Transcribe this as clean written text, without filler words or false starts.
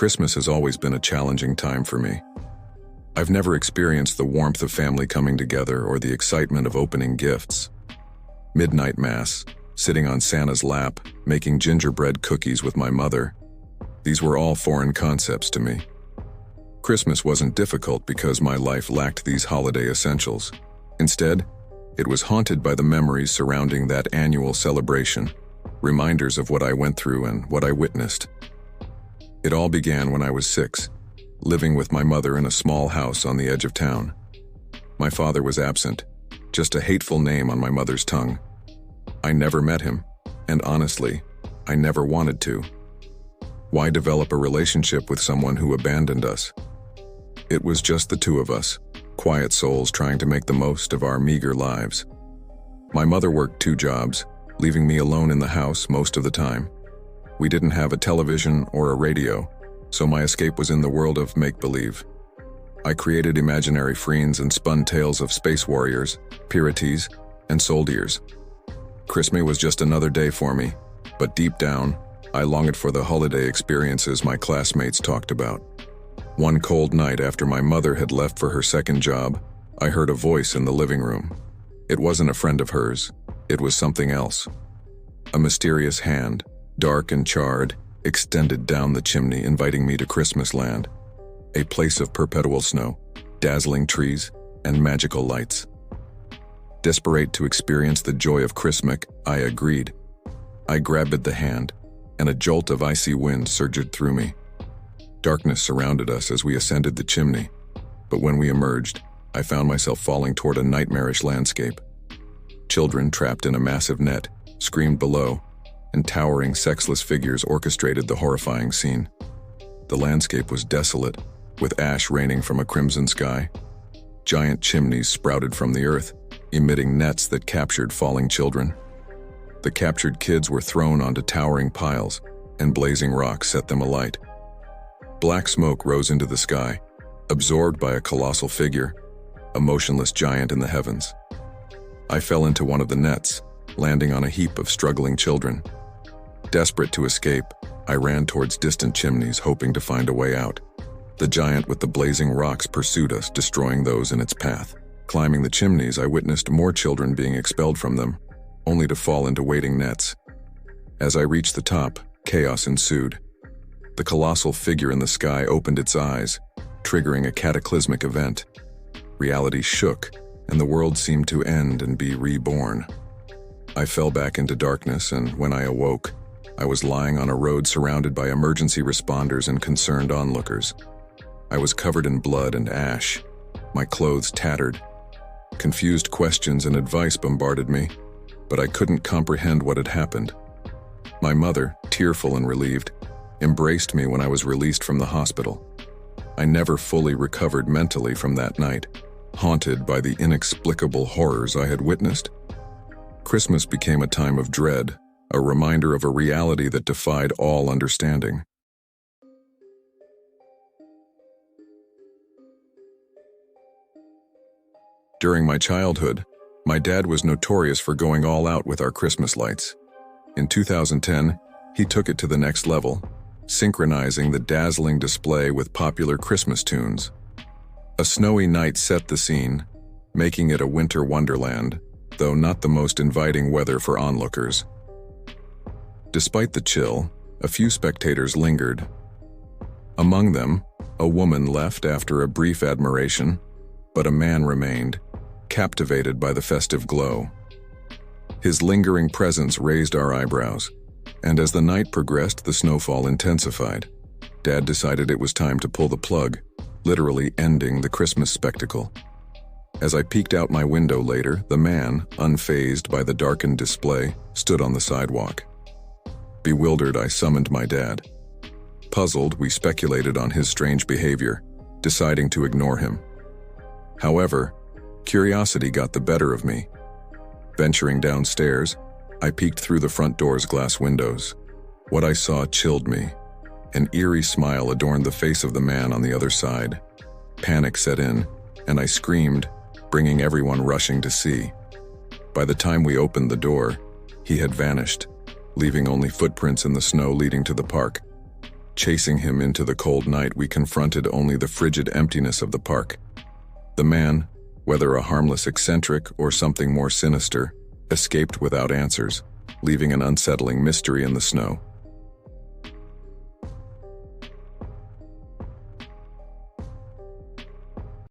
Christmas has always been a challenging time for me. I've never experienced the warmth of family coming together or the excitement of opening gifts. Midnight mass, sitting on Santa's lap, making gingerbread cookies with my mother. These were all foreign concepts to me. Christmas wasn't difficult because my life lacked these holiday essentials. Instead, it was haunted by the memories surrounding that annual celebration, reminders of what I went through and what I witnessed. It all began when I was 6, living with my mother in a small house on the edge of town. My father was absent, just a hateful name on my mother's tongue. I never met him, and honestly, I never wanted to. Why develop a relationship with someone who abandoned us? It was just the two of us, quiet souls trying to make the most of our meager lives. My mother worked 2 jobs, leaving me alone in the house most of the time. We didn't have a television or a radio, so my escape was in the world of make-believe. I created imaginary friends and spun tales of space warriors, pirates, and soldiers. Christmas was just another day for me, but deep down, I longed for the holiday experiences my classmates talked about. One cold night after my mother had left for her second job, I heard a voice in the living room. It wasn't a friend of hers, it was something else. A mysterious hand, dark and charred, extended down the chimney, inviting me to Christmas land, a place of perpetual snow, dazzling trees, and magical lights. Desperate to experience the joy of Christmas, I agreed. I grabbed the hand, and a jolt of icy wind surged through me. Darkness surrounded us as we ascended the chimney, but when we emerged, I found myself falling toward a nightmarish landscape. Children trapped in a massive net screamed below, and towering, sexless figures orchestrated the horrifying scene. The landscape was desolate, with ash raining from a crimson sky. Giant chimneys sprouted from the earth, emitting nets that captured falling children. The captured kids were thrown onto towering piles, and blazing rocks set them alight. Black smoke rose into the sky, absorbed by a colossal figure, a motionless giant in the heavens. I fell into one of the nets, landing on a heap of struggling children. Desperate to escape, I ran towards distant chimneys, hoping to find a way out. The giant with the blazing rocks pursued us, destroying those in its path. Climbing the chimneys, I witnessed more children being expelled from them, only to fall into waiting nets. As I reached the top, chaos ensued. The colossal figure in the sky opened its eyes, triggering a cataclysmic event. Reality shook, and the world seemed to end and be reborn. I fell back into darkness, and when I awoke, I was lying on a road surrounded by emergency responders and concerned onlookers. I was covered in blood and ash, my clothes tattered. Confused questions and advice bombarded me, but I couldn't comprehend what had happened. My mother, tearful and relieved, embraced me when I was released from the hospital. I never fully recovered mentally from that night, haunted by the inexplicable horrors I had witnessed. Christmas became a time of dread, a reminder of a reality that defied all understanding. During my childhood, my dad was notorious for going all out with our Christmas lights. In 2010, he took it to the next level, synchronizing the dazzling display with popular Christmas tunes. A snowy night set the scene, making it a winter wonderland, though not the most inviting weather for onlookers. Despite the chill, a few spectators lingered. Among them, a woman left after a brief admiration, but a man remained, captivated by the festive glow. His lingering presence raised our eyebrows, and as the night progressed, the snowfall intensified. Dad decided it was time to pull the plug, literally ending the Christmas spectacle. As I peeked out my window later, the man, unfazed by the darkened display, stood on the sidewalk. Bewildered, I summoned my dad. Puzzled, we speculated on his strange behavior, deciding to ignore him. However, curiosity got the better of me. Venturing downstairs, I peeked through the front door's glass windows. What I saw chilled me. An eerie smile adorned the face of the man on the other side. Panic set in, and I screamed, bringing everyone rushing to see. By the time we opened the door, he had vanished, leaving only footprints in the snow leading to the park. Chasing him into the cold night, we confronted only the frigid emptiness of the park. The man, whether a harmless eccentric or something more sinister, escaped without answers, leaving an unsettling mystery in the snow.